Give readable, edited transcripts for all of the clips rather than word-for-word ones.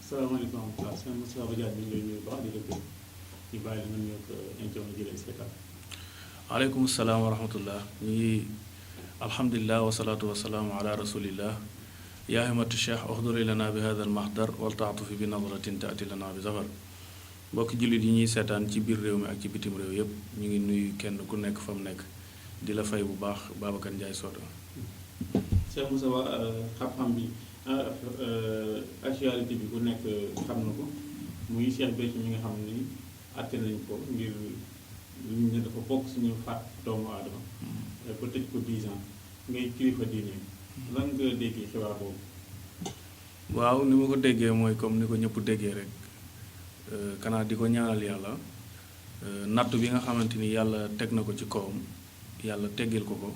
salaamaaleykum wa rahmatulah sëñ Moustapha Badiane ñu ngi lay nuyu baax di la gërëm ñu bàyyi la nga nuyu ak internet jëlee spectacle. aleykum salaam wa rahmatullah ñu ngi alhamdulilah wasalaatu wasalaamu ala rasulillah yaa himatu cheikh uxduri lana bi hada al mahdar wal taatufi bi nadratin taati lana bi zafar mbokki jullit yi ñuy seetaan ci biir réew mi ak ci bitim réew yépp ñu ngi nuyu kenn ku nekk fa mu nekk di la fay bu baax Babacar Ndiaye Soto. Cheikh Moustapha xam-xam bi actualité bi ku nekk xam na ko muy Cheikh Béthio mi nga xam ni àtte nañ ko ngir ñu ne dafa bokk suñu faat doomu aadama ba tëj ko 10 ans ngay kilifa diine lan nga déggee xibaar boobu. waaw ni ma ko déggee mooy comme ni ko ñëpp déggee rek kanaa di ko ñaanal yàlla nattu bi nga xamante ni yàlla teg na ko ci kawam yàlla teggil ko ko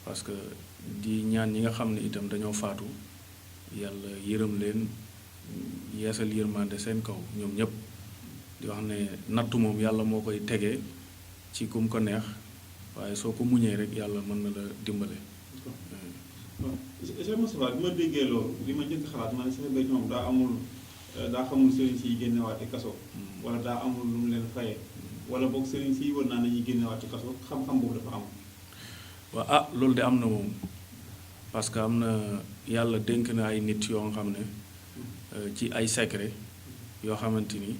parce que di ñaan ñi nga xam ne itam dañoo faatu yàlla yërëm leen yeesal yërmande seen kaw ñoom ñëpp di wax ne nattu moom yàlla moo koy tegee ci kum ko neex waaye soo ko muñee rek yàlla mën na la dimbale. waaw Cheikh Moustapha bi ma déggee loolu li ma njëkk xalaat ma ne Cheikh Béthio moom daa xamul sëriñ si génnewaate kaso wala daa amul lu mu leen fayee wala boog sëriñ si war naa nañuy génnewaate kaso xam-xam boobu dafa am. waaw loolu de am na moom parce que am na yàlla dénk na ay nit yoo xam ne ci ay secret yoo xamante ni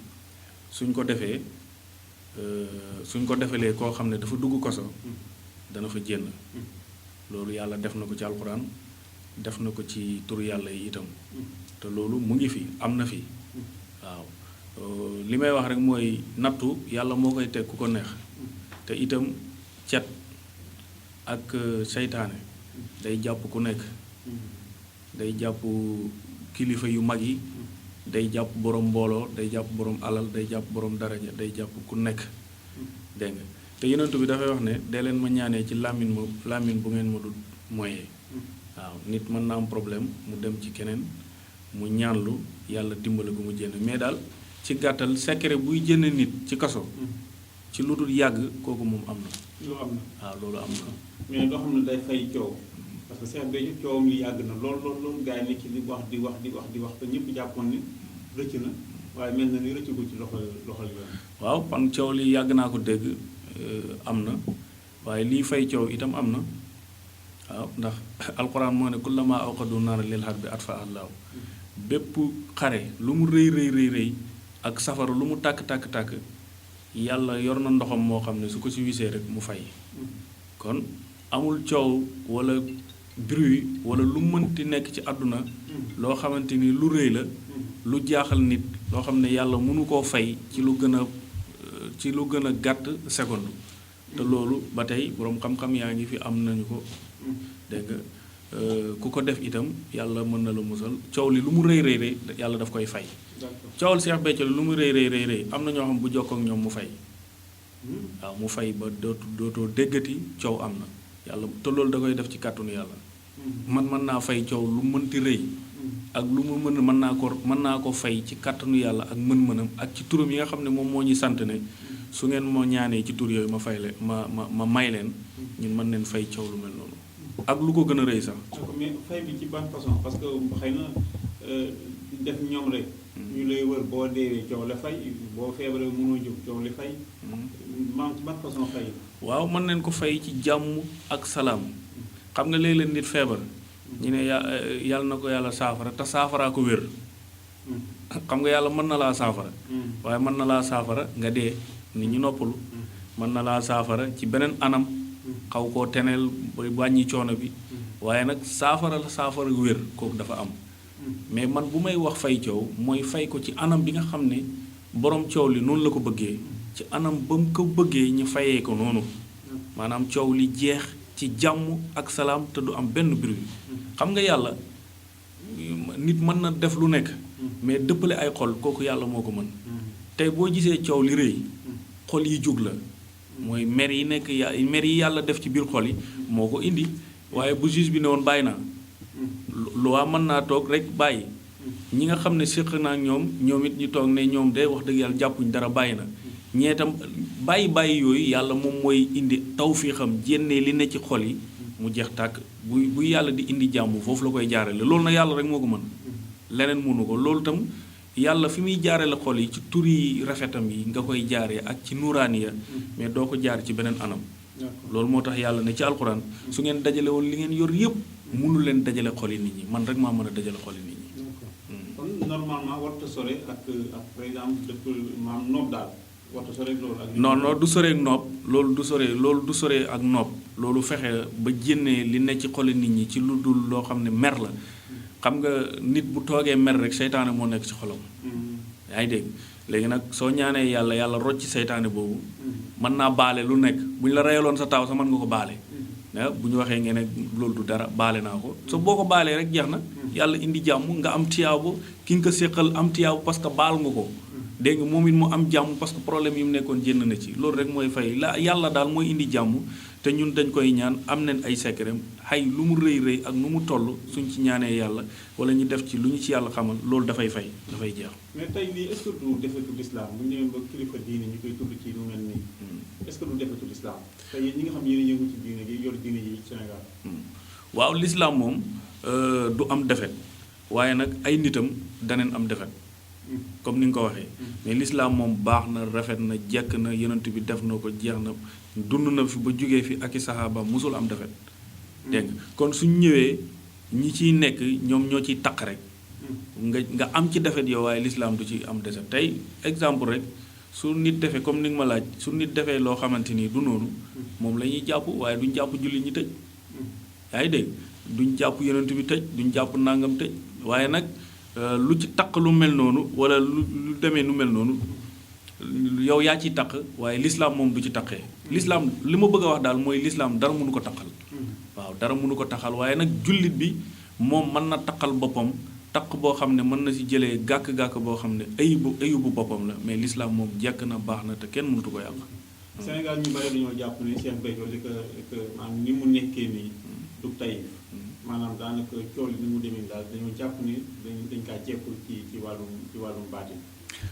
suñ ko defee suñ ko defalee koo xam ne dafa dugg kaso dana fa génn loolu yàlla def na ko ci alxuraan def na ko ci turu yàlla yi itam te loolu mu ngi fi am na fi waaw li may wax rek mooy nattu yàlla moo koy teg ku ko neex te itam cet ak seytaane day jàpp ku nekk day jàpp kilifa yu mag yi day jàpp borom mbooloo day jàpp borom alal day jàpp borom daraja day jàpp ku nekk dégg nga te yonent bi dafay wax ne dee leen ma ñaanee ci làmmiñ bu ngeen ma dul moyee waaw nit mën na am problème mu dem ci keneen mu ñaanlu yàlla dimbale ko mu jénn mais daal ci gàttal secret buy jënd nit ci kaso ci lu dul yàgg kooku moom am na. loolu am na waaw loolu am na. mais loo xam ne day fay coow parce que Cheikh Béthio coowam li yàgg na lool gars yi nekk di wax te ñëpp jàppoon ni rëcc na waaye mel na ni rëcc ko ci loxol yoon. waaw pan coow li yàgg naa ko dégg am na waaye lii fay coow itam am na waaw ndax alquran moo ne kullama awqadu naara lil harbi atfa allahu bépp xare lu mu rëy ak safara lu mu tàkk yàlla yor na ndoxam moo xam ne su ko ci wisee rek mu fay kon amul coow wala bruit wala lu mënti nekk ci àdduna loo xamante ni lu rëy la lu jaaxal nit loo xam ne yàlla mënu koo fay ci lu gën a gàtt seconde te loolu ba tey boroom xam-xam yaa ngi fi am nañu ko dégg nga ku ko def itam yàlla mën na la musal coow li lu mu rëy yàlla daf koy fay coowal Cheikh Béthio lu mu rëy am na ñoo xam bu jokkoo ak ñoom mu fay waaw mu fay ba dootoo déggati coow am na yàlla te loolu da koy def ci kàttanu yàlla mën naa fay coow lu mënti rëy ak lu mu mën naa ko fay ci kàttanu yàlla ak mën-mënam ak ci turam yi nga xam ne moom moo ñuy sant ne su ngeen moo ñaanee ci tur yooyu ma fay leen ma may leen ñun mën leen fay coow lu mel noonu ak lu ko gën a rëy sax. mais fay bi ci ban façon parce que xëy na def ñoom rek. ñu lay wër boo deewee coow la fay boo feebaree mënoo jóg coow li fay. maam ci ban façon fay. waaw mën nañ ko fay ci jàmm ak salaam xam nga léeg-léeg nit feebar. ñu ne yàlla na ko yàlla saafara te saafaraa ko wér. xam nga yàlla mën na laa saafara. waaye mën na laa saafara nga dee nit ñi noppalu. mën na laa saafara ci beneen anam. xaw koo teneel ba wàññi coono bi. waaye nag saafara wér kooku dafa am. mais man bu may wax fay coow mooy fay ko ci anam bi nga xam ne borom coow li noonu la ko bëggee ci anam ba mu ko bëggee ñu fayee ko noonu maanaam coow li jeex ci jàmm ak salaam te du am benn bruit xam nga yàlla nit mën na def lu nekk mais dëppale ay xol kooku yàlla moo ko mën tey boo gisee coow li rëy xol yi jóg la mooy mer yi nekk mer yi yàlla def ci biir xol yi moo ko indi waaye bu juge bi ne woon bàyyi naa loi mën naa toog rek bàyyi ñi nga xam ne séq naa ñoom it ñu toog ne ñoom de wax dëgg yàlla jàppuñ dara bàyyi na ñee tam bàyyi yooyu yàlla moom mooy indi tawfiixam jénnee li ne ci xol yi mu jeex tàkk bu yàlla di indi jàmm foofu la koy jaarale loolu nag yàlla rek moo ko mën leneen mënu ko loolu tam yàlla fi muy jaare la xol yi ci turi rafetam yi nga koy jaaree ak ci nuuraaniya mais doo ko jaar ci beneen anam loolu moo tax yàlla ne ci alxuraan su ngeen dajale woon li ngeen yor yëpp mënu leen dajale xoli nit ñi man rek maa mën a dajale xoli nit ñi. kon normalement warta sore ak par exemple dëpp maam noob daal warta sore loolu ak. non du sore ak noob loolu du sore ak noob loolu fexe ba jénnee li ne ci xoli nit ñi ci lu dul loo xam ne mer la xam nga nit bu toogee mer rek seytaane moo nekk ci xolam. yaa ngi dégg léegi nag soo ñaanee yàlla rocc ci seytaane boobu. mën naa baale lu nekk bu ñu la reyaloon sa taaw sa mën nga ko baale. bu ñu waxee ngeen ne loolu du dara baale naa ko so boo ko baalee rek jeex na yàlla indi jàmm nga am tiyaabu ki nga ko séqal am tiyaabu parce que baal nga ko dégg nga moom it mu am jàmm parce que problème yi mu nekkoon jénn na ci loolu rek mooy fay la yàlla daal mooy indi jàmm te ñun dañ koy ñaan am nañ ay secret xay lu mu rëy ak nu mu toll suñ ci ñaanee yàlla wala ñu def ci lu ñu ci yàlla xamal loolu dafay fay dafay jeex. mais tey lii est-ce que du defetu lislaam bu ñu demee ba kilifa diine ñu koy tudd ci lu mel nii est-ce que du defetu lislaam te yéen ñi nga xam yéen yëngu ci diine gi yor diine yi Sénégal. waaw lislaam moom du am defet waaye nag ay nitam daneen am defet comme ni nga ko waxee mais lislaam moom baax na rafet na jekk na yonent bi def na ko jeex na dund na fi ba jógee fi ak i saxaaba musul am defet dégg nga kon suñ ñëwee ñi ciy nekk ñoom ñoo ciy taq rek nga am ci defet yow waaye lislaam du ci am defet tey exemple rek su nit defee comme ni nga ma laaj su nit defee loo xamante ni du noonu moom la ñuy jàpp waaye duñ jàpp julli ñi tëj yaa ngi dégg duñ jàpp yonent bi tëj duñ jàpp nangam tëj waaye nag lu ci taq lu mel noonu wala lu demee nu mel noonu yow yaa ciy taq waaye lislaam moom du ci taqee lislaam li ma bëgg a wax daal mooy lislaam dara mënu ko taqal waaw dara mënu ko taqal waaye nag jullit bi moom mën na taqal boppam taq boo xam ne mën na si jëlee gàkk-gàkk boo xam ne ayubu boppam la mais lislaam moom jekk na baax na te kenn mënutu ko yàq. Sénégal ñu bari dañoo jàpp ne Cheikh Béthio li ko maanaam ni mu nekkee nii du tey maanaam daanaka cool ni mu demee daal dañoo jàpp ni dañ kaa jekkul ci wàllum baatin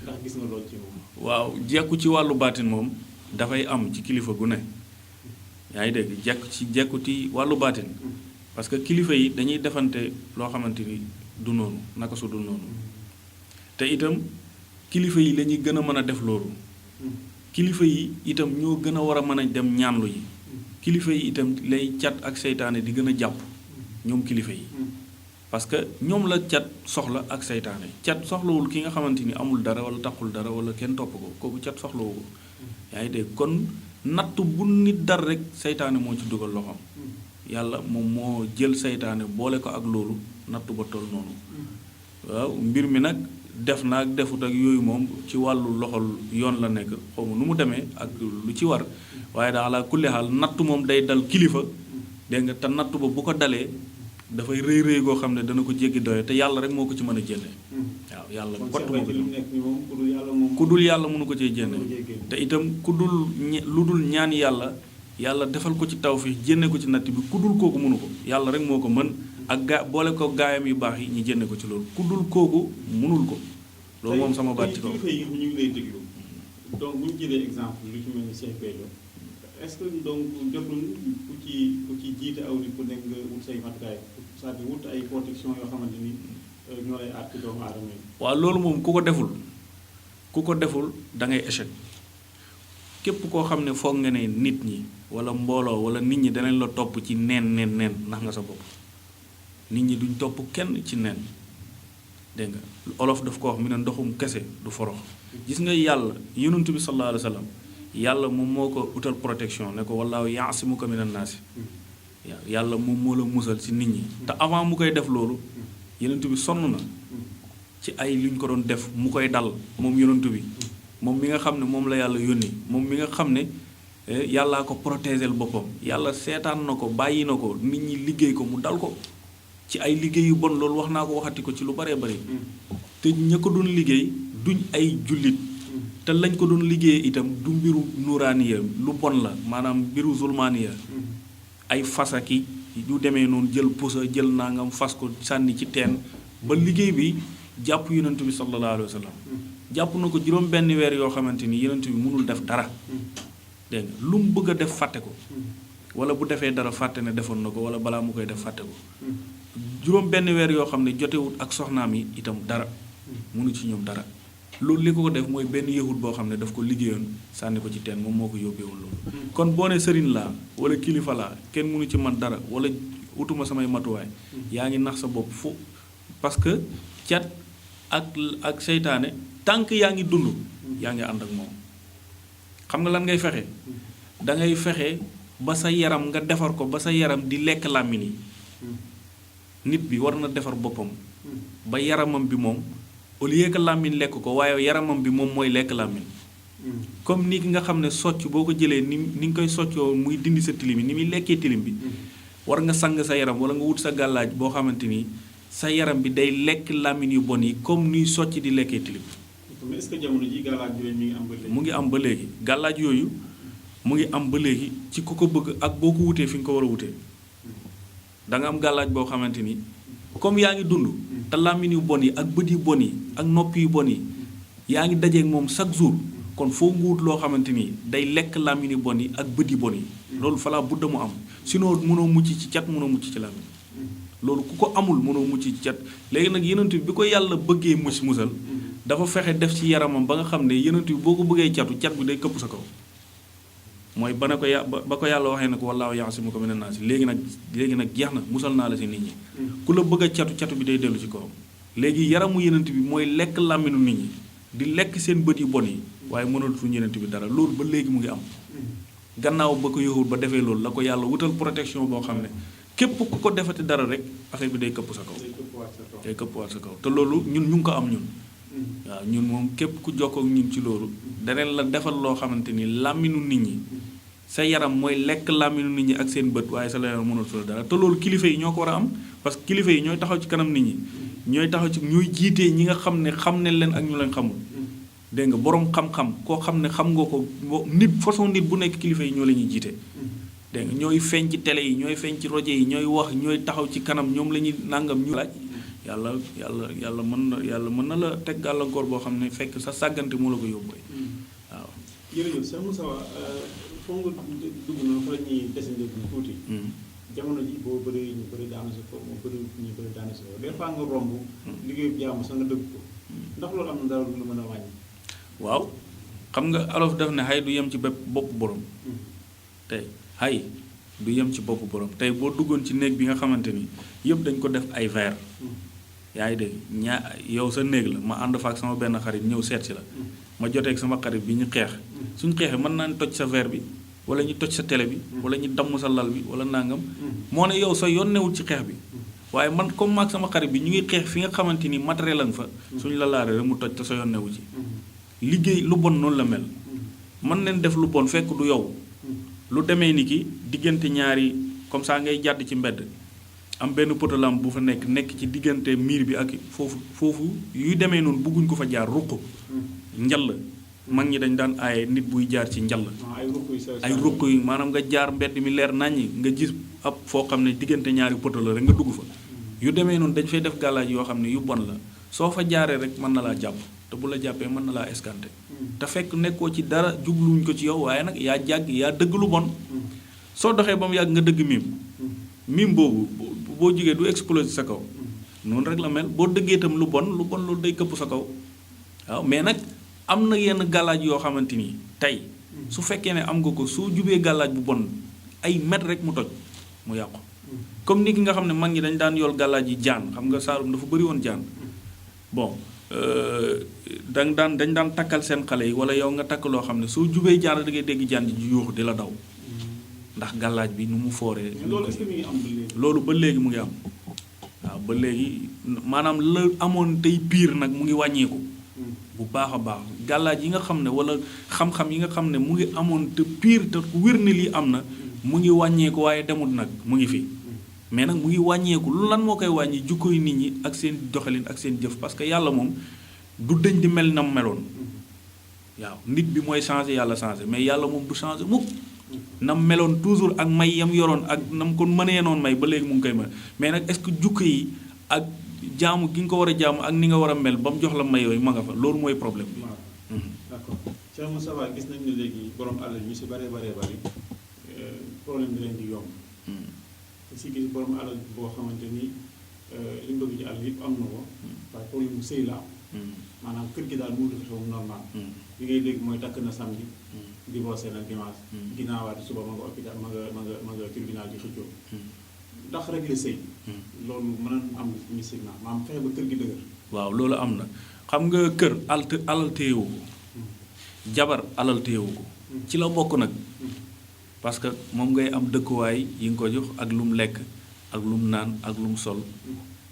ndax gis nga loolu ci moom. waaw jekku ci wàllu baatin moom dafay am ci kilifa gu ne yaa ngi dégg jekku ci wàllu baatin parce que kilifa yi dañuy defante loo xamante ni du noonu naka su dul noonu te itam kilifa yi la ñuy gën a mën a def loolu kilifa yi itam ñoo gën a war a mën a dem ñaanlu yi kilifa yi itam lay cat ak seytaane di gën a jàpp ñoom kilifa yi parce que ñoom la cat soxla ak seytaane cat soxlawul ki nga xamante ni amul dara wala taxul dara wala kenn topp ko kooku cat soxlawu ko yaa ngi dégg kon natt bu nit dar rek seytaane moo ci dugal loxoom yàlla moom moo jël seytaane boole ko ak loolu natt ba toll noonu waaw mbir mi nag def na ak defut ak yooyu moom ci wàllu loxol yoon la nekk xaw ma nu mu demee ak lu ci war waaye daal la kulli xaal natt moom day dal kilifa dégg nga te natt ba bu ko dalee dafay rëy goo xam ne dana ko jéggi doye te yàlla rek moo ko ci mën a jénne waaw yàlla kott moo ko ku dul yàlla mënu ko cee jénne te itam ku dul lu dul ñaan yàlla defal ko ci tawfiix jénne ko ci natt bi ku dul kooku mënu ko yàlla rek moo ko mën ak boole ko gaayam yu baax yi ñu jénne ko ci loolu ku dul kooku mënul ko loolu moom sama baat ci kaw kilifa yi ñu ngi lay déglu donc bu ñu jëlee exemple lu ci mel ni Cheikh Béthio est-ce que donc jotul ku ci jiite aw nit ku nekk nga wut say matukaay c'est-à-dire wut ay protection yoo xamante ni ñoo lay aar ci doomu aadama yi. waaw loolu moom ku ko deful da ngay échec képp koo xam ne foog nga ne nit ñi wala mbooloo wala nit ñi danañ la topp ci neen ndax nga sa bopp nit ñi duñ topp kenn ci neen dégg nga olof daf ko wax mu ne ndoxum kese du forox gis nga yàlla yonent bi sallallahu alayhi wa sallam yàlla moom moo ko utal protection ne ko wallaahu yaasimuka minan naasi yàlla moom moo la musal ci nit ñi te avant mu koy def loolu yonent bi sonn na ci ay lu ñu ko doon def mu koy dal moom yonent bi moom mi nga xam ne moom la yàlla yónni moom mi nga xam ne yàllaa ko protégel boppam yàlla seetaan na ko bàyyi na ko nit ñi liggéey ko mu dal ko ci ay liggéey yu bon loolu wax naa ko waxati ko ci lu baree bari te ña ko doon liggéey duñ ay jullit te lañ ko doon liggéeyee itam du mbiru nuraaniya lu bon la maanaam mbiru zulmaaniya ay fasaki yu demee noonu jël pusa jël nangam fas ko sànni ci teen ba liggéey bi jàpp yonent bi sallallahu alayhi wa sallam jàpp na ko juróom benn weer yoo xamante ni yonent bi mënul def dara dégg nga lu mu bëgg a def fàtte ko wala bu defee dara fàtte ne defoon na ko wala balaa mu koy def fàtte ko juróom benn weer yoo xam ne jotewut ak soxnaam yi itam dara mënu ci ñoom dara loolu li ko def mooy benn yahut boo xam ne daf ko liggéeyoon sànni ko ci teen moom moo ko yóbbeewoon loolu kon boo ne sëriñ laa wala kilifa laa kenn mënu ci man dara wala utuma samay matuwaay yaa ngi nax sa bopp fu parce que cat ak seytaane tànk yaa ngi dund yaa ngi ànd ak moom xam nga lan ngay fexe da ngay fexe ba sa yaram nga defar ko ba sa yaram di lekk làmmiñ yi nit bi war na defar boppam ba yaramam bi moom au lieu que làmmiñ lekk ko waaye yaramam bi moom mooy lekk làmmiñ comme ni ki nga xam ne socc boo ko jëlee ni nga koy soccoo muy dindi sa tilim yi ni muy lekkee tilim bi war nga sang sa yaram wala nga wut sa gàllaaj boo xamante ni sa yaram bi day lekk làmmiñ yu bon yi comme nuy socc di lekkee tilim. mais est-ce que jamono ji gàllaaj yooyu mi ngi am ba léegi. mu ngi am ba léegi gàllaaj yooyu mu ngi am ba léegi ci ku ko bëgg ak boo ko wutee fi nga ko war a wutee da nga am gàllaaj boo xamante ni comme yaa ngi dund te làmmiñ yu bon yi ak bët yu bon yi ak nopp yu bon yi yaa ngi dajeeg moom chaque jour kon foo nga wut loo xamante ni day lekk làmmiñ yu bon yi ak bët yu bon yi loolu falaa budda mu am sinon mënoo mucc ci cat mënoo mucc ci làmmiñ loolu ku ko amul mënoo mucc ci cat léegi nag yenent bi ko yàlla bëggee musal dafa fexe def ci yaramam ba nga xam ne yenent bi boo ko bëggee catu cat bi day këpp sa kaw mooy ba ne ko ba ko yàlla waxee ne ko wallaahu yaasimuka mina naas léegi nag jeex na musal naa la si nit ñi ku la bëgg a catu bi day dellu ci kawam léegi yaramu yenent bi mooy lekk làmminu nit ñi di lekk seen bët yu bon yi waaye mënatuñu yenent bi dara loolu ba léegi mu ngi am gannaaw ba ko yowul ba defee loolu la ko yàlla wutal protection boo xam ne képp ku ko defati dara rek affaire bi day këpp sa kaw day këppwaat sa kaw te loolu ñun ñu ngi ko am ñun waaw ñun moom képp ku jokkoo ak ñun ci loolu daneen la defal loo xamante ni làmminu nit ñi sa yaram mooy lekk làmminu nit ñi ak seen bët waaye sa la yaram mënatu la dara te loolu kilifa yi ñoo ko war a am parce que kilifa yi ñooy taxaw ci kanam nit ñi ñooy taxaw ci ñooy jiitee ñi nga xam ne leen ak ñu leen xamul dégg nga boroom xam-xam koo xam ne xam nga ko nit façon nit bu nekk kilifa yi ñoo la ñuy jiite dégg nga ñooy feeñ ci télé yi ñooy feeñ ci rajo yi ñooy wax ñooy taxaw ci kanam ñoom la ñuy nàngam ñu laaj yàlla mën na la teg gàllankoor boo xam ne fekk sa sàggante moo la ko yóbbu waaw. jërëjëf Cheikh Moussa foo nga dugg na fa la ñuy desandi tuuti. jamono ji boo bëree ñu bëri daanu si ko moo bëri ñu bëri daanu si ko des fois nga romb. liggéeyu jàmm sax nga dëgg ko ndax loolu am na dara lu mën a wàññi. waaw xam nga alof def ne xay du yem ci bopp borom. tey xay du yem ci bopp borom tey boo duggoon ci néeg bi nga xamante ni yëpp dañ ko def ay verre. yaa ngi dégg yow sa néeg la ma ànd fa ak sama benn xarit ñëw seet si la. ma joteeg sama xarit bi ñu xeex. suñ xeexee mën naa toj sa verre bi wala ñu toj sa télé bi wala ñu damm sa lal bi wala nangam. moo ne yow sa yoon newul ci xeex bi. waaye man comme maag sama xarit bi ñu ngi xeex fi nga xamante ni matériel lañ fa. suñ la laaree rek mu toj te sa yoon newu ci. liggéey lu bon noonu la mel. mën nañ def lu bon fekk du yow. lu demee ni ki diggante ñaari comme ça ngay jàdd ci mbedd. am benn potolam bu fa nekk ci diggante miir bi ak foofu yu demee noonu bëgguñ ko fa jaar ruq njall mag ñi dañ daan aaye nit buy jaar ci njall ay ruq yi maanaam nga jaar mbedd mi leer naññi nga gis ab foo xam ne diggante ñaari poto la rek nga dugg fa yu demee noonu dañ fay def gàllaaj yoo xam ne yu bon la soo fa jaaree rek mën na laa jàpp te bu la jàppee mën na laa escanté te fekk nekkoo ci dara jubluwuñ ko ci yow waaye nag yaa dëgg lu bon soo doxee ba mu yàgg nga dëgg miim boobu boo jigee du exploser sa kaw noonu rek la mel boo dëggee itam lu bon loolu day këpp sa kaw waaw mais nag am na yenn gàllaaj yoo xamante ni tey su fekkee ne am nga ko soo jubee gàllaaj bu bon ay mètre rek mu toj mu yàqu comme ni ki nga xam ne mag ñi dañ daan yool gàllaaj yi jaan xam nga Saalum dafa bëri woon jaan bon dañ daan takkal seen xale yi wala yow nga takk loo xam ne soo jubee jaan da ngay dégg jaan ji yuuxu di la daw ndax gàllaaj bi nu mu fooree. loolu ba léegi mu ngi am waaw ba léegi maanaam la amoon tey piir nag mu ngi wàññeeku bu baax a baax gàllaaj yi nga xam ne wala xam-xam yi nga xam ne mu ngi amoon te piir te wér ni lii am na mu ngi wàññeeku waaye demut nag mu ngi fi mais nag mu ngi wàññeeku lan moo koy wàññi jukkoy nit ñi ak seen doxalin ak seen jëf parce que yàlla moom du dëñ di mel na mu meloon waaw nit bi mooy changé yàlla changé mais yàlla moom du changé mukk nam meloon toujours ak may yam yoroon ak nam ko mënee noonu may ba léegi mu ngi koy mel mais nag est-ce que jukko yi ak jaamu gi nga ko war a jaamu ak ni nga war a mel ba mu jox la may yooyu ma nga fa loolu mooy problème bi. d'accord Cheikh Moussa gis nañ ne léegi borom àll ñu si bëree problème bi leen di yomb. te si gis borom àll boo xamante ni li mu bëgg ci àll yëpp am na ko waaye problème mu sëy la am. maanaam kër gi daal mënut a fexe mu normal li ngay dégg mooy takk na samedi divorcé na dimanche ginnaawaati suba ma nga hôpital ma nga tribunal di xëccoo ndax régler sëy loolu mën a am mystiquement maanaam fexe ba kër gi dëgër. waaw loolu am na xam nga kër alal téyewu ko jabar alal téyewu ko ci la bokk nag parce que moom ngay am dëkkuwaay yi nga ko jox ak lu mu lekk ak lu mu naan ak lu mu sol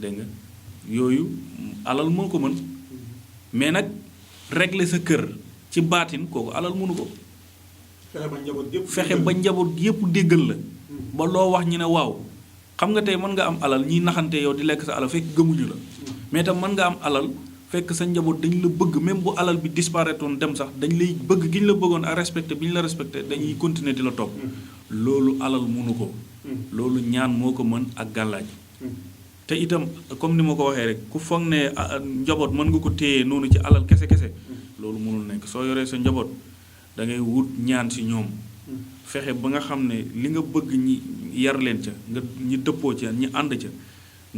dégg nga yooyu alal moo ko mën mais nag régler sa kër ci baatin kooku alal mënu ko. fexe ba njaboot yépp déggal la ba loo wax ñu ne waaw xam nga tey mën nga am alal ñiy naxante yow di lekk sa alal fekk gëmuñu la mais tam mën nga am alal fekk sa njaboot dañ la bëgg même bu alal bi disparaître woon dem sax dañ lay bëgg gi ñu la bëggoon ak respecté bi ñu la respecté dañuy continuer di la topp loolu alal mënu ko loolu ñaan moo ko mën ak gàllaaj te itam comme ni ma ko waxee rek ku foog ne njaboot mën nga ko téye noonu ci alal kese loolu mënul nekk soo yoree sa njaboot da ngay wut ñaan si ñoom fexe ba nga xam ne li nga bëgg ñi yar leen ca nga ñi dëppoo ca ñi ànd ca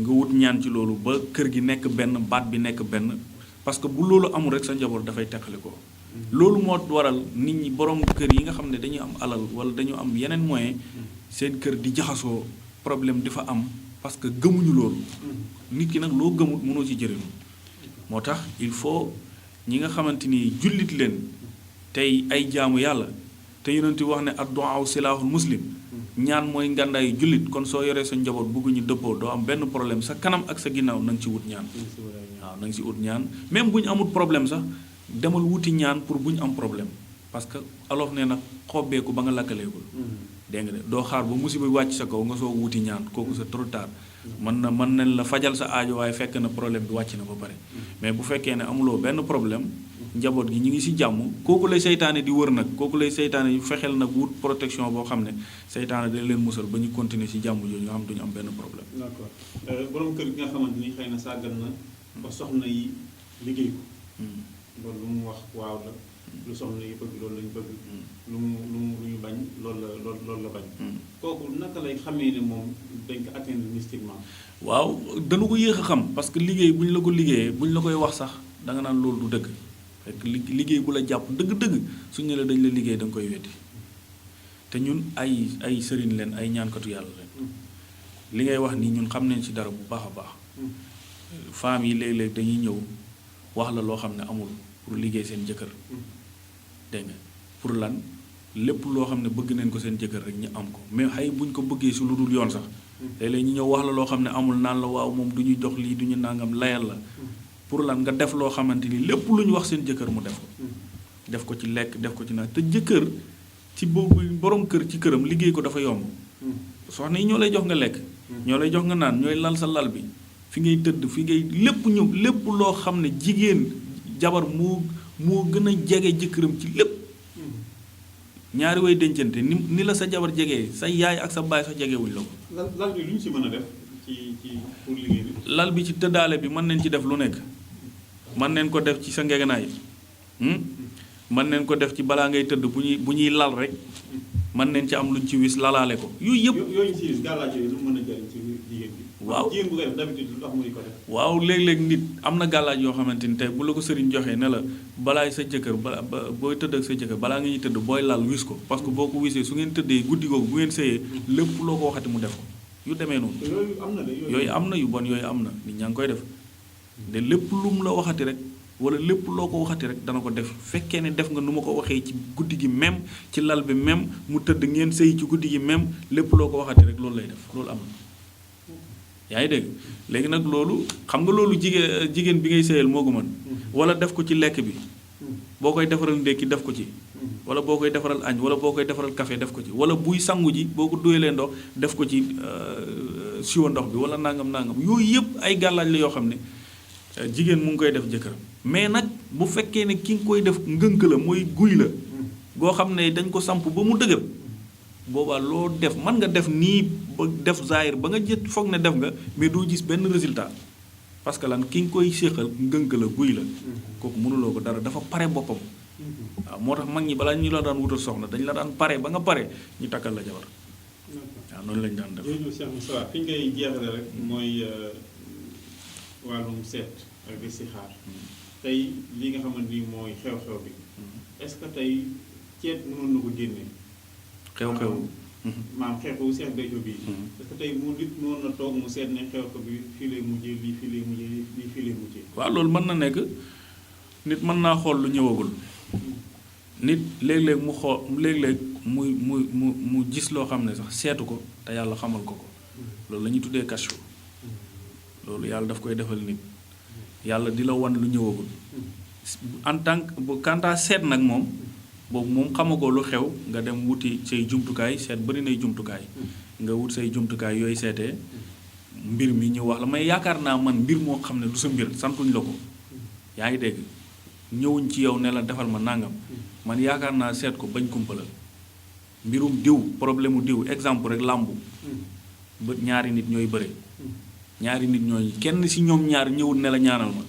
nga wut ñaan ci loolu ba kër gi nekk benn baat bi nekk benn parce que bu loolu amul rek sa njaboot dafay teqali ko loolu moo waral nit ñi borom kër yi nga xam ne dañuy am alal wala dañu am yeneen moyen seen kër di jaxasoo problème di fa am parce que gëmuñu loolu nit ki nag loo gëmut mënoo ci jëriñu moo tax il faut ñi nga xamante ni jullit leen tey ay jaamu yàlla te yonent wax ne ad-du'a silaahul muslim ñaan mooy ngàndaayu jullit kon soo yoree sa njaboot bëgguñu dëppoo doo am benn problème sa kanam ak sa ginnaaw na nga ci wut ñaan waaw na nga ci wut ñaan même bu ñu amul problème sax demal wuti ñaan pour bu ñu am problème parce que alof nee na xobbeeku ba nga lakkaleekul dégg nga de doo xaar ba musiba wàcc sa kaw nga soog wuti ñaan kooku c'est trop tard mën nañ la fajal sa aajo waaye fekk na problème bi wàcc na ba pare mais bu fekkee ne amuloo benn problème njaboot gi ñu ngi ci jàmm kooku lay seytaane di wër nag kooku lay seytaane yu fexeel nag wut protection boo xam ne seytaane dañ leen musal ba ñu continuer ci jàmm jooju nga xam duñu am benn problème. d'accord borom kër gi nga xamante ni xëy na sàggan na ba soxna yi liggéey ko loolu lu mu wax waaw la lu soxna yi bëgg loolu lañu bëgg lu ñu bañ loolu la bañ kooku naka lay xamee ne moom dañ ko atteindre mystiquement. waaw dañu ko yéex a xam parce que liggéey bu ñu la ko liggéeyee bu ñu la koy wax sax da nga naan loolu du dëgg fekk liggéey bu la jàpp dëgg-dëgg suñu ne la dañ la liggéey da nga koy weddi te ñun ay sëriñ leen ay ñaankatu yàlla leen li ngay wax nii ñun xam nañ ci dara bu baax a baax femmes yi léeg-léeg dañuy ñëw wax la loo xam ne amul pour liggéey seen jëkkër dégg nga pour lan lépp loo xam ne bëgg nañ ko seen jëkkër rek ñu am ko mais xëy buñ ko bëggee si lu dul yoon sax léeg-léeg ñu ñëw wax la loo xam ne amul naan la waaw moom du ñu jox lii du ñu nangam layal la pour lan nga def loo xamante ni lépp lu ñu wax seen jëkkër mu def ko ci lekk def ko ci naan te jëkkër ci boobu borom kër ci këram liggéey ko dafa yomb soxna yi ñoo lay jox nga lekk ñoo lay jox nga naan ñooy lal sa lal bi fi ngay tëdd fi ngay lépp loo xam ne jigéen jabar moo gën a jege jëkkëram ci lépp ñaari way dencante ni la sa jabar jegee sa yaay ak sa baay sax jegewuñ la ko. lal bi lu ñu ci mën a def ci pour liggéey bi. lal bi ci tëddaale bi mën nañ ci def lu nekk mën nañ ko def ci sa ngegenaay mën nañ ko def ci balaa ngay tëdd bu ñuy lal rek mën nañ ci am luñ ci wis lalaale ko yooyu yëpp. yooyu ci wis gàllaaj yooyu lu mën a jëriñ ci jigéen bi. waaw jigéen bu koy def d'habitude lu tax muy ko def. waaw léeg-léeg nit am na gàllaaj yoo xamante ni tey bu la ko sëriñ joxee ne la balaay sa jëkkër booy tëdd ak sa jëkkër balaa nga ñuy tëdd booy lal wis ko parce que boo ko wisee su ngeen tëddee guddi googu bu ngeen sëyee lépp loo ko waxati mu def ko yu demee noonu. yooyu am na yu bon yooyu am na nit ñaa ngi koy def de lépp lu mu la waxati rek wala lépp loo ko waxati rek dana ko def fekkee ne def nga nu ma ko waxee ci guddi gi même ci lal bi même mu tëdd ngeen sëy ci guddi gi même lépp loo ko waxati rek loolu lay def loolu am na yaa ngi dégg léegi nag loolu xam nga loolu jigéen bi ngay sëyal moo ko mën wala def ko ci lekk bi boo koy defaral ndékki def ko ci wala boo koy defaral añ wala boo koy defaral café def ko ci wala buy sangu ji boo ko dóoyalee ndox def ko ci siwo ndox bi wala nangam yooyu yëpp ay gàllaaj la yoo xam ne jigéen mu ngi koy def jëkkëram mais nag bu fekkee ne ki nga koy def ngënk la mooy guy la goo xam ne dañ ko samp ba mu dëgër boobaa loo def mën nga def nii ba def zaahir ba nga jët foog ne def nga mais doo gis benn résultat parce que lan ki nga koy séqal ngënk la guy la kooku mënuloo ko dara dafa pare boppam waaw moo tax mag ñi balaa ñu la daan wutal soxna dañ la daan pare ba nga pare ñu takkal la jabar waaw noonu lañ daan def. jërëjëf Cheikh Moustapha fi ngay jeexale rek mooy wàllum seet ak istixaar tey li nga xamante ni mooy xew-xew bi est-ce que tey ceet mënoon na ko génne. xew-xew maanaam xew-xewu Cheikh Béthio bi est-ce que tey mu nit mënoon na toog mu seet ne xew-xew bi fii lay mujjee lii fii lay mujjee lii fii lay mujjee. waaw loolu mën na nekk nit mën naa xool lu ñëwagul nit léeg-léeg mu xool léeg-léeg mu gis loo xam ne sax seetu ko te yàlla xamal ko loolu la ñuy tuddee kashfu loolu yàlla daf koy defal nit yàlla di la wan lu ñëwagul en tant que bu kantaa seet nag moom boobu moom xamagoo lu xew nga dem wuti say jumtukaay seet bari nay jumtukaay nga wut say jumtukaay yooyu seetee mbir mi ñu wax la may yaakaar naa man mbir moo xam ne du sa mbir santuñ la ko yaa ngi dégg ñëwuñ ci yow ne la defal ma nàngam man yaakaar naa seet ko bañ kumpalal mbirum diw problème mu diw exemple rek làmbu ba ñaari nit ñooy bëre ñaari nit ñooy kenn ci ñoom ñaar ñëwul ne la ñaanal ma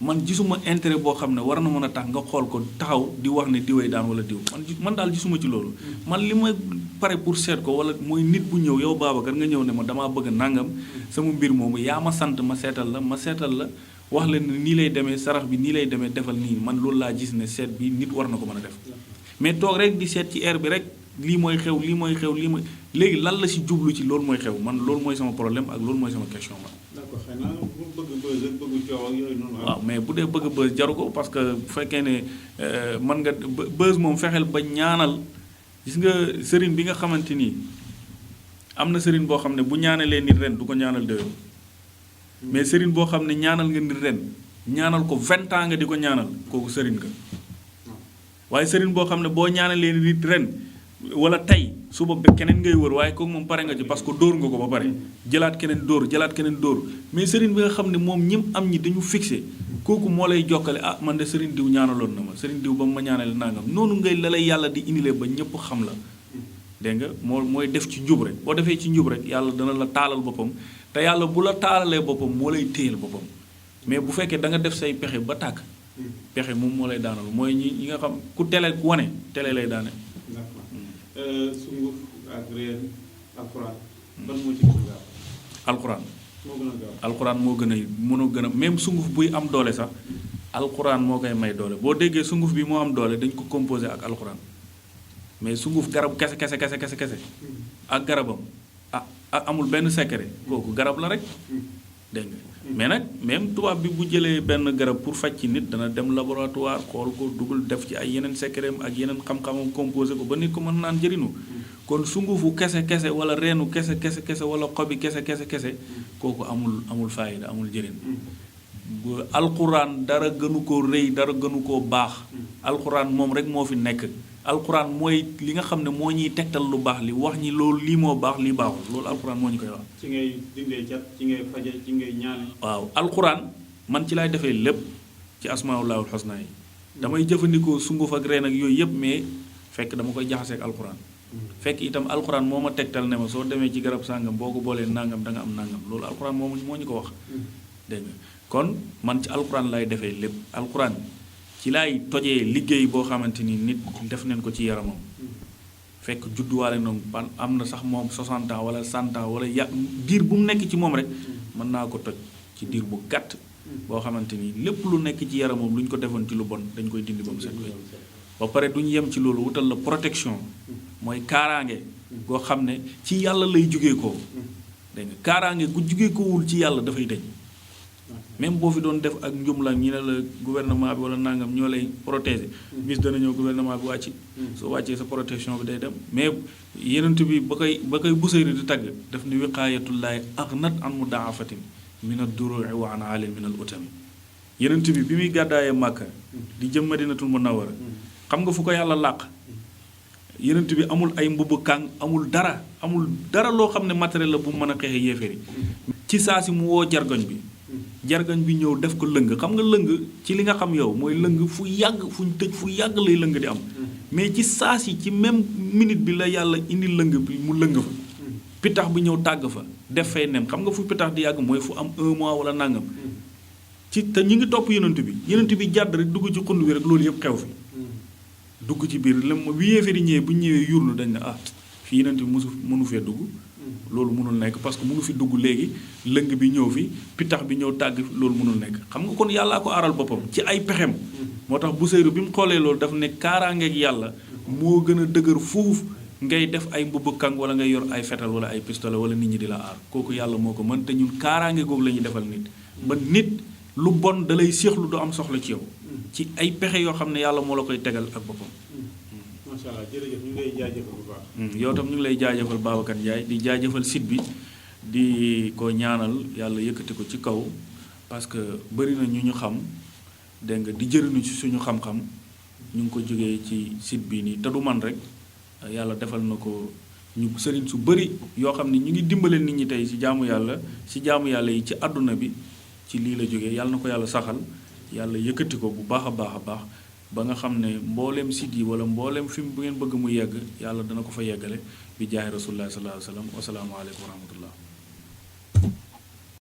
man gisuma intérêt boo xam ne war na mën a tax nga xool ko taxaw di wax ne diwee daan wala diw man daal gisuma ci loolu man li ma pare pour seet ko wala mooy nit bu ñëw yow Babacar nga ñëw ne ma damaa bëgg nàngam sama mbir moomu yaa ma sant ma seetal la wax leen ne nii lay demee sarax bi nii lay demee defal nii man loolu laa gis ne seet bi nit war na ko mën a def mais toog rek di seet ci air bi rek lii mooy xew lii mooy léegi lan la si jublu ci loolu mooy xew man loolu mooy sama problème ak loolu mooy sama question man. d'accord xëy na bu bëgg buzz ak bëgg coow ak yooyu noonu. waaw mais bu dee bëgg buzz jaru ko parce que bu fekkee ne mën nga buzz moom fexeel ba ñaanal gis nga sëriñ bi nga xamante ni am na sëriñ boo xam ne bu ñaanalee nit ren du ko ñaanal déwén mais sëriñ boo xam ne ñaanal nga nit ren ñaanal ko 20 ans nga di ko ñaanal kooku sëriñ nga waaye sëriñ boo xam ne boo ñaanalee nit ren wala tey suba ba keneen ngay wër waaye kooku moom pare nga ci parce que dóor nga ko ba pare jëlaat keneen dóor mais sëriñ bi nga xam ne moom ñim am ñi dañu fixé kooku moo lay jokkale ah man de sëriñ diw ñaanaloon na ma sëriñ diw ba mu ma ñaanale nangam noonu ngay la lay yàlla di indilee ba ñëpp xam la dégg nga mooy def ci njub rek boo defee ci njub rek yàlla dana la taalal boppam te yàlla bu la taalalee boppam moo lay téyel boppam mais bu fekkee da nga def say pexe ba tàkk pexe moom moo lay daanal mooy ñi nga xam ku tele wane tele lay daane. sunguf ak reen alxuraan ban moo ci gën a gaaw. alxuraan moo gën a gaaw. alxuraan moo gën a même sunguf buy am doole sax alxuraan moo koy may doole boo déggee sunguf bi moo am doole dañ ko composé ak alxuraan mais sunguf garab kese ak garabam amul benn secret kooku garab la rek dégg nga mais nag même tubaab bi bu jëlee benn garab pour faj ci nit dana dem laboratoire xool ko dugal def ci ay yeneen secret ak yeneen xam-xamam composé ko ba nit ko mën naan jëriñu kon sungufu kese wala reenu kese wala xobi kese kooku amul faayida amul jëriñ alxuraan dara gënu koo rëy dara gënu koo baax alxuraan moom rek moo fi nekk alxuraan mooy li nga xam ne moo ñuy tegtal lu baax li wax ñi loolu lii moo baax lii baaxul loolu alxuraan moo ñu koy wax. ci ngay dindee cat ci ngay faje ci ngay ñaane. waaw alxuraan man ci laay defee lépp ci asmaullahul husna yi damay jëfandikoo sunguf ak reen ak yooyu yëpp mais fekk dama koy jaxasee ak alxuraan. fekk itam alxuraan moo ma tegtal ne ma soo demee ci garab sàngam boo ko boolee nangam da nga am nangam loolu alxuraan moo ñu ko wax. dégg nga kon man ci alxuraan laay defee lépp alxuraan. ci laay tojee liggéey boo xamante ni nit def nañ ko ci yaramam fekk judduwaale noonu am na sax moom 60 ans wala 100 ans wala diir bu mu nekk ci moom rek mën naa ko toj ci diir bu gàtt boo xamante ni lépp lu nekk ci yaramam lu ñu ko defoon ci lu bon dañ koy dindi ba mu set ba pare duñu yem ci loolu wutal la protection mooy kaaraange goo xam ne ci yàlla lay jugee ko dégg nga kaaraange gu jugee kowul ci yàlla dafay deñ même boo fi doon def ak njumla ñi ne la gouvernement bi wala nangam ñoo lay protéger bis dana ñëw gouvernement bi wàcc soo wàccee sa protection bi day dem mais yenent bi ba koy Busayri di tagg daf ni wiqaayatullaahi aghnat an mudaafatin min ad-duru'i wa an aalin min al-utami yenent bi muy gàddaayee Màkka di jëm Madinatul Munawwara xam nga fu ko yàlla làq yenent bi amul ay mbubb kàng amul dara loo xam ne matériel la bu mën a xeexee yéeféer yi ci saa si mu woo jargoñ bi ñëw def ko lëng xam nga lëng ci li nga xam yow mooy lëng fu yàgg lay lëng di am mais ci saa si ci même minute bi la yàlla indi lëng bi mu lëng fa pitax bi ñëw tàgg fa def fay nen xam nga fu pitax di yàgg mooy fu am 1 mois wala nangam ci te ñi ngi topp yenent bi jàdd rek dugg ci xund bi rek loolu yëpp xew fi dugg ci biir bi yéefari ñëwee bu ñëwee yurnu dañ ne fii yenent bi mënu fee dugg loolu mënul nekk parce que mënu fi dugg léegi lëng bi ñëw fi pitax bi ñëw tàgg loolu mënul nekk xam nga kon yàllaa ko aaral boppam ci ay pexem moo tax Busayru bi mu xoolee loolu daf ne kaaraangeeg yàlla moo gën a dëgër fuuf ngay def ay mbubb kang wala ngay yor ay fetal wala ay pistolet wala nit ñi di la aar kooku yàlla moo ko mën te ñun kaaraange googu la ñuy defal nit ba nit lu bon da lay séexlu du am soxla ci yow ci ay pexe yoo xam ne yàlla moo la koy tegal ak boppam. macha allah jërëjëf ñu ngi lay jaajëfal bu baax. yow tam ñu ngi lay jaajëfal Babacar Ndiaye di jaajëfal site bi di ko ñaanal yàlla yëkkati ko ci kaw parce que bëri na ñu xam dégg nga di jëriñu ci suñu xam-xam ñu ngi ko jógee ci site bi nii te du man rek yàlla defal na ko ñu sëriñ su bëri yoo xam ne ñu ngi dimbale nit ñi tey ci jaamu yàlla yi ci àdduna bi ci lii la jógee yàlla na ko yàlla saxal yàlla yëkkati ko bu baax a baax ba nga xam ne mbooleem site yi wala mbooleem fi bu ngeen bëgg mu yegg yàlla dana ko fa yeggale bi jaay rasulullah sallallahu alayhi wa sallam wasalaamu aleykum wa rahmatullah